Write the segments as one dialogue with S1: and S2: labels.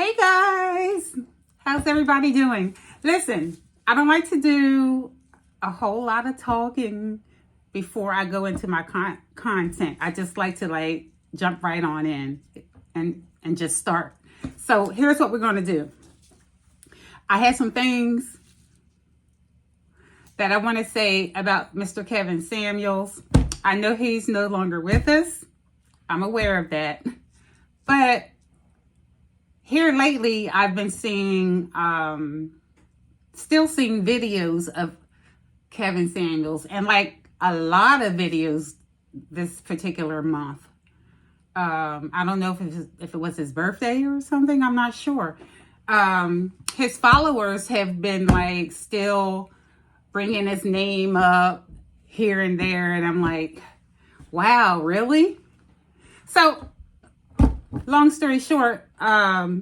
S1: Hey guys, how's everybody doing? Listen, I don't like to do a whole lot of talking before I go into my content. I just like to jump right on in and just start. So here's what we're going to do. I had some things that I want to say about Mr. Kevin Samuels. I know he's no longer with us. I'm aware of that. But here lately, I've been seeing, still seeing videos of Kevin Samuels, and like a lot of videos this particular month. I don't know if it was his birthday or something. I'm not sure. His followers have been like still bringing his name up here and there, and I'm like, wow, really? So, long story short, I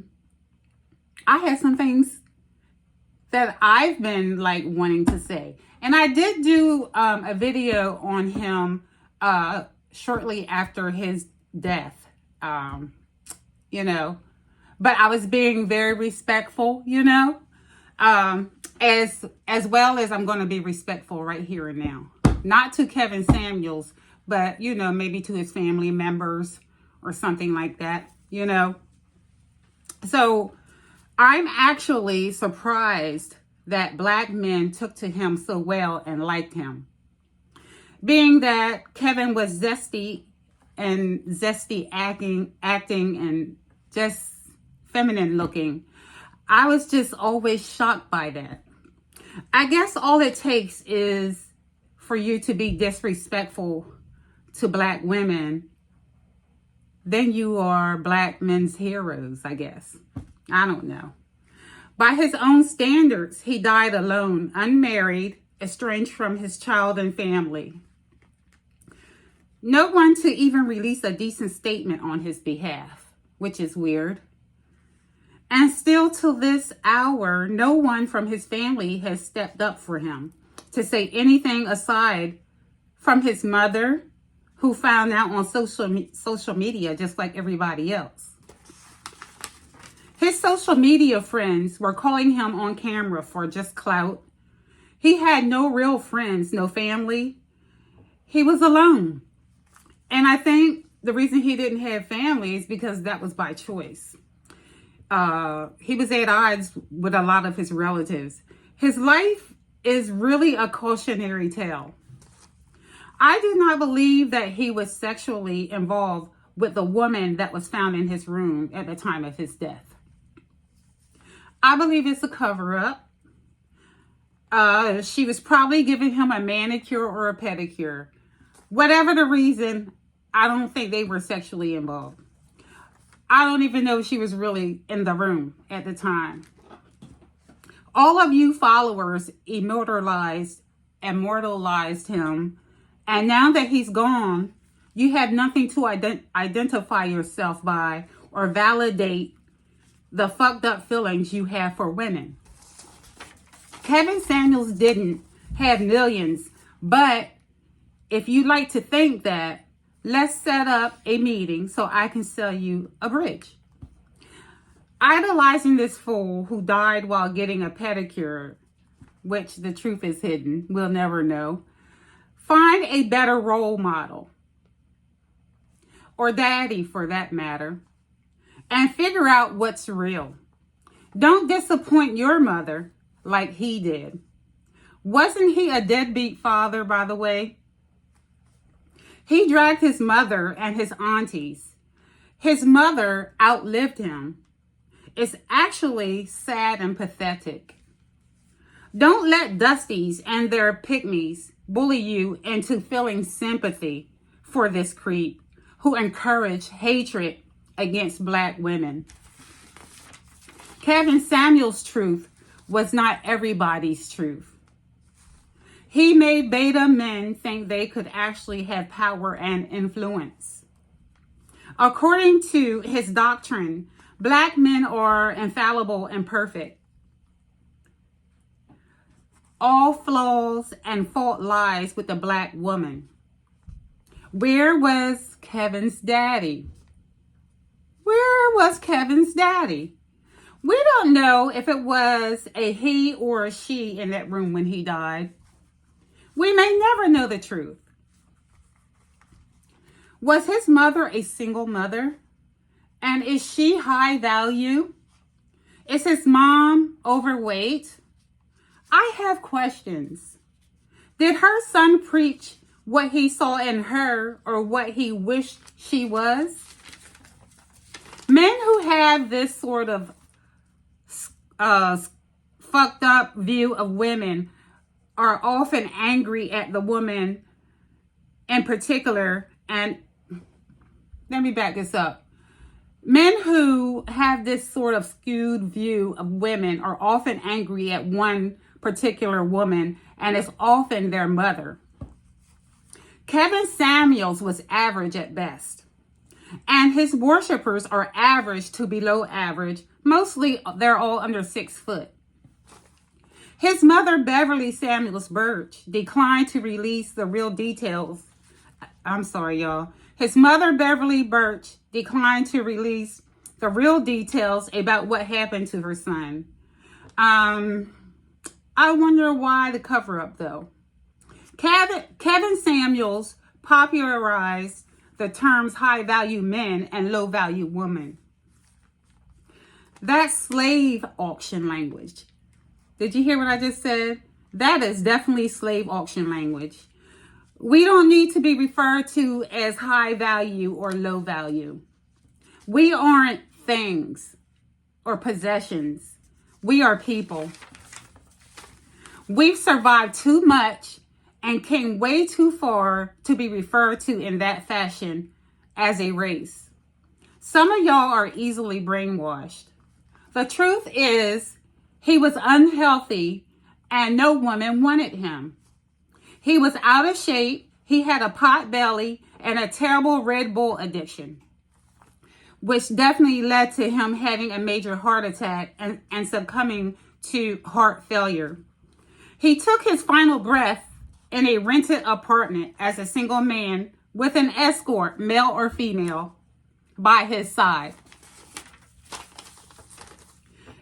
S1: had some things that I've been like wanting to say. And I did do a video on him shortly after his death, but I was being very respectful, as well as I'm going to be respectful right here and now. Not to Kevin Samuels, but, maybe to his family members or something like that, So I'm actually surprised that Black men took to him so well and liked him. Being that Kevin was zesty acting and just feminine looking, I was just always shocked by that. I guess all it takes is for you to be disrespectful to Black women, then you are Black men's heroes, I guess. I don't know. By his own standards, he died alone, unmarried, estranged from his child and family. No one to even release a decent statement on his behalf, which is weird. And still to this hour, no one from his family has stepped up for him to say anything aside from his mother, who found out on social media just like everybody else. His social media friends were calling him on camera for just clout. He had no real friends, no family. He was alone. And I think the reason he didn't have family is because that was by choice. He was at odds with a lot of his relatives. His life is really a cautionary tale. I do not believe that he was sexually involved with the woman that was found in his room at the time of his death. I believe it's a cover-up. She was probably giving him a manicure or a pedicure. Whatever the reason, I don't think they were sexually involved. I don't even know if she was really in the room at the time. All of you followers immortalized him. And now that he's gone, you have nothing to identify yourself by or validate the fucked up feelings you have for women. Kevin Samuels didn't have millions, but if you'd like to think that, let's set up a meeting so I can sell you a bridge. Idolizing this fool who died while getting a pedicure, which the truth is hidden, we'll never know. Find a better role model, or daddy for that matter, and figure out what's real. Don't disappoint your mother like he did. Wasn't he a deadbeat father, by the way? He dragged his mother and his aunties. His mother outlived him. It's actually sad and pathetic. Don't let Dusties and their pygmies bully you into feeling sympathy for this creep who encouraged hatred against Black women. Kevin Samuels' truth was not everybody's truth. He made beta men think they could actually have power and influence. According to his doctrine, Black men are infallible and perfect. All flaws and fault lies with the Black woman. Where was Kevin's daddy? Where was Kevin's daddy? We don't know if it was a he or a she in that room when he died. We may never know the truth. Was his mother a single mother? And is she high value? Is his mom overweight? I have questions. Did her son preach what he saw in her or what he wished she was? Men who have this sort of fucked up view of women are often angry at the woman in particular. And let me back this up. Men who have this sort of skewed view of women are often angry at one particular woman, and it's often their mother. Kevin Samuels was average at best, and his worshipers are average to below average. Mostly, they're all under 6 foot. His mother, Beverly Samuels Birch, declined to release the real details. I'm sorry, y'all. His mother, Beverly Birch, declined to release the real details about what happened to her son. I wonder why the cover-up, though. Kevin Samuels popularized the terms high-value men and low-value women. That's slave auction language. Did you hear what I just said? That is definitely slave auction language. We don't need to be referred to as high value or low value. We aren't things or possessions. We are people. We've survived too much and came way too far to be referred to in that fashion as a race. Some of y'all are easily brainwashed. The truth is, he was unhealthy and no woman wanted him. He was out of shape, he had a pot belly, and a terrible Red Bull addiction, which definitely led to him having a major heart attack and succumbing to heart failure. He took his final breath in a rented apartment as a single man with an escort, male or female, by his side.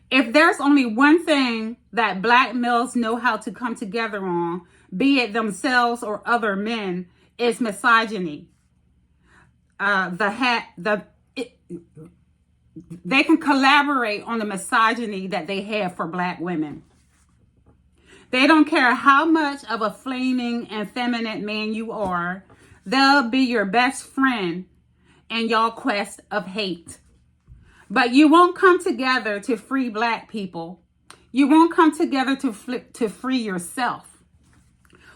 S1: If there's only one thing that black males know how to come together on, be it themselves or other men, is misogyny. They can collaborate on the misogyny that they have for black women. They don't care how much of a flaming and feminine man you are. They'll be your best friend in y'all quest of hate. But you won't come together to free black people. You won't come together to free yourself.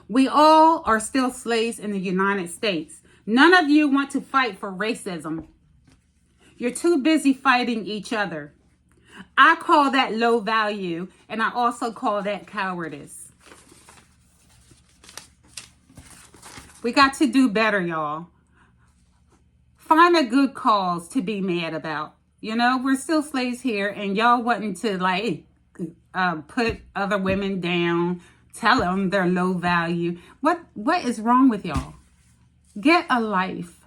S1: We all are still slaves in the United States. None of you want to fight for racism. You're too busy fighting each other. I call that low value, and I also call that cowardice. We got to do better, y'all. Find a good cause to be mad about. You know, we're still slaves here, and y'all wanting to put other women down, tell them they're low value. What is wrong with y'all? Get a life.